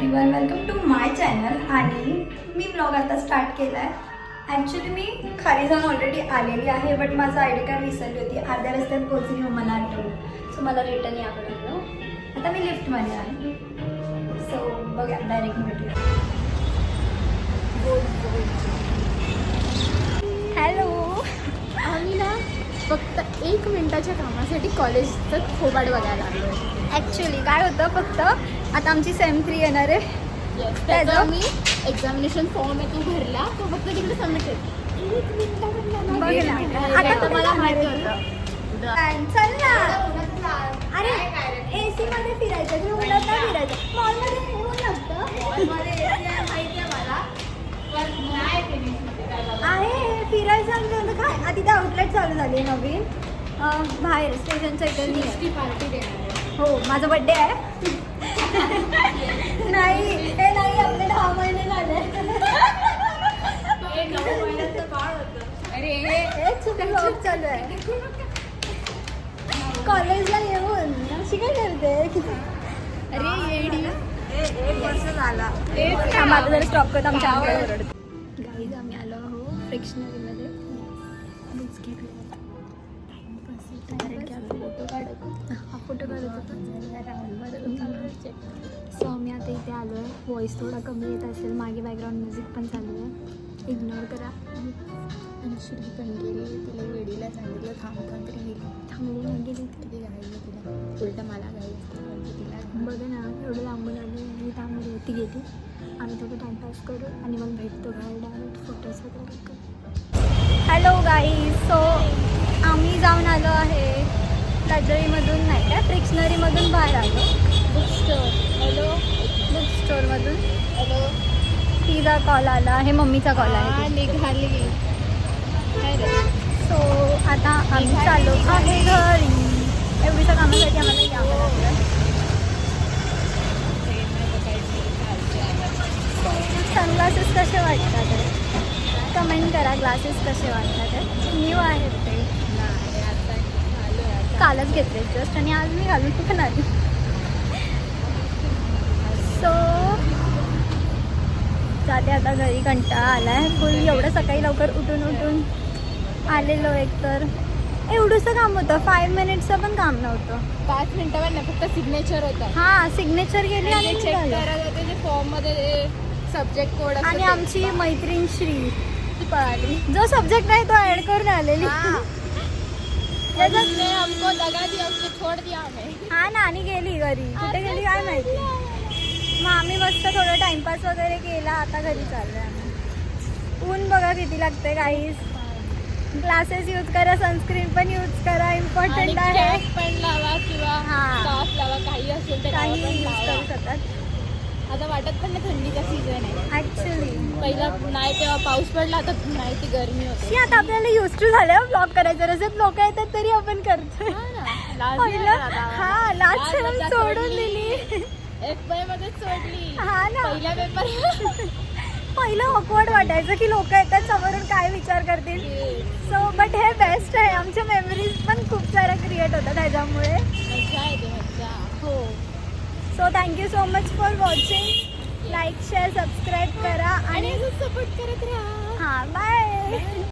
Everyone, welcome to my channel. आणि मी blog आता स्टार्ट केला आहे. ॲक्च्युली मी खाली जाऊन ऑलरेडी आलेली आहे, बट माझं आय डी कार्ड विसरली होती. अर्ध्या रस्त्यात पोहोचली हो, मला आठवलं. सो मला रिटर्न यावं लागलं. आता मी लिफ्टमध्ये आहे. सो बघा, डायरेक्ट भेटूया. हॅलो. आम्ही ना फक्त 1 मिनिटाच्या कामासाठी कॉलेजचं खोबाड बघायला आलो. ॲक्च्युली काय होतं, फक्त आता आमची सेम 3 येणार आहे. त्याचं मी एक्झामिनेशन फॉर्म आहे तो भरला, तो फक्त तिकडे सबमिट केला. 1 मिनिटात आता मला माहिती होतं. चल ना. अरे AC मध्ये फिरायचं, मी उन्हात नाही फिरायचं. मॉलमध्ये ऊन नसतं. आहे फिरायचं म्हणजे काय, तिथे आउटलेट चालू झाली नवीन बाहेर स्टेशनच्या इथे. पार्टी देणार आहे. हो, माझा बड्डे आहे. नाही हे नाही, आपले 10 महिने झाले. अरे हे चुकून जॉब चालू आहे. कॉलेजला येऊन अशी काय करते. अरे येडी. 1 वर्ष झाला. थांबा, जरा स्टॉप करत आमच्या आंब्यावर ओरडते. गाईज, आम्ही आलो आहो फ्रिक्शनरीमध्ये. फोटो काढत होतो. सो आम्ही आता इथे आलो आहे. व्हॉईस थोडा कमी येत असेल, मागे बॅकग्राऊंड म्युझिक पण चालू आहे, इग्नोर करा. आणि श्री पण गेली, तिला वेडीला सांगितलं थांबता तरी गेली. थांबली नाही गेली किती घाई तिला, उलट मला घाई म्हणजे तिला. बघा ना, एवढं लांबून आली आणि थांबली होती गेली. आम्ही थोडं टाइमपास करू आणि मग भेटतो बाहेर, डायरेक्ट फोटोज वगैरे करू. Hello guys. सो आम्ही जाऊन आलो आहे लायब्ररीमधून, नाही काय फ्रिक्शनरीमधून बाहेर आलो. Book store. हॅलो. बुक स्टोअरमधून. हॅलो. तिचा कॉल आला आहे, मम्मीचा कॉल आहे. निघाली. सो आता आम्ही चाललो आहे घरी. एवढीच्या कामासाठी आम्हाला यावं लागलं. सनग्लासेस कसे वाटतात कमेंट करा. ग्लासेस कसे वाटतात. न्यू आहेत ते, कालच घेतले जस्ट, आणि आज मी घालून पण आली. सो जाते आता घरी. कंटाळा आला आहे फुल. एवढं सकाळी लवकर उठून आलेलो. एकतर एवढंसं काम होतं, 5 मिनिट्सचं पण काम नव्हतं. 5 मिनिटावर नाही, फक्त सिग्नेचर होतं. हां, सिग्नेचर गेली आणि चेक निघालो. करत होते जे फॉर्ममध्ये सब्जेक्ट कोड असतो. आणि आमची मैत्रीण श्री ती पळाली. जो सब्जेक्ट नाही तो ऍड करून आलेली. त्याच्यात हमको दगा दिया, उसको छोड़ दिया हमें. हा ना, आणि गेली घरी. कुठे गेली काय माहिती. मग आम्ही मस्त थोडं टाइमपास वगैरे केला. आता घरी चाललोय आम्ही. ऊन बघा किती लागते काहीच. ग्लासेस यूज करा, सनस्क्रीन पण यूज करा, इम्पॉर्टंट आहे. कॅप पण लावा किंवा स्कार्फ लावा, काही असेल तर काही पण यूज लावा. करू शकतात. आता वाटत पण नाही थंडीचा सीझन आहे. ऍक्च्युली पहिला नाही तेव्हा पाऊस पडला, आता नाही ती गरमी होती. आता आपल्याला यूज टू झालं ब्लॉग करायचं. रसत लोक येतात तरी आपण करतो. पहिलं हा लास्ट टाइम सोडून दिली. FY मध्येच सोडली. हा ना, पहिल्या पेपर पहिलं ऑकवर्ड वाटायचं की लोक येतात समोरून काय विचार करतील. सो बट हे बेस्ट आहे. आमच्या मेमरीज पण खूप साऱ्या क्रिएट होतात त्याच्यामुळे. मजा येते, मजा. हो. So thank you so much for watching. Like share subscribe करा आणि सपोर्ट करत राहा. हां, बाय.